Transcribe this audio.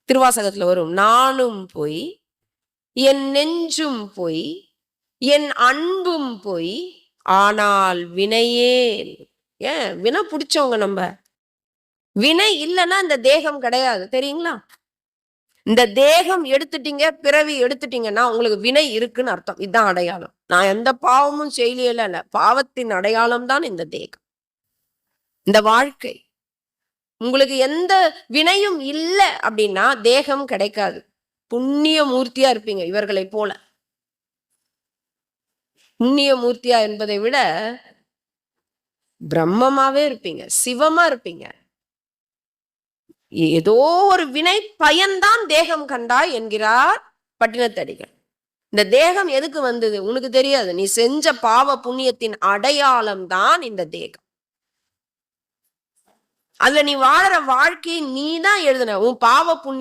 திருவாசகத்துல வரும், நானும் போய் என் நெஞ்சும் போய் என் அன்பும் போய் ஆனால் வினையேல். ஏன் வினை பிடிச்சவங்க நம்ம. வினை இல்லைன்னா இந்த தேகம் கிடையாது, தெரியுங்களா? இந்த தேகம் எடுத்துட்டீங்க, பிறவி எடுத்துட்டீங்கன்னா உங்களுக்கு வினை இருக்குன்னு அர்த்தம். இதுதான் அடையாளம். நான் எந்த பாவமும் செய்யல இல்ல, பாவத்தின் அடையாளம் தான் இந்த தேகம், இந்த வாழ்க்கை. உங்களுக்கு எந்த வினையும் இல்லை அப்படின்னா தேகம் கிடைக்காது. புண்ணிய மூர்த்தியா இருப்பீங்க இவர்களை போல. புண்ணிய மூர்த்தியா என்பதை விட பிரம்மமாவே இருப்பீங்க, சிவமா இருப்பீங்க. ஏதோ ஒரு வினை பயன்தான் தேகம் கண்டாய் என்கிறார் பட்டினத்தடிகள். இந்த தேகம் எதுக்கு வந்தது உனக்கு தெரியாது. நீ செஞ்ச பாவ புண்ணியத்தின் அடையாளம் தான் இந்த தேகம். அதுல நீ வாழற வாழ்க்கையை நீ தான் எழுதுன. உன் பாவ புண்ணியம்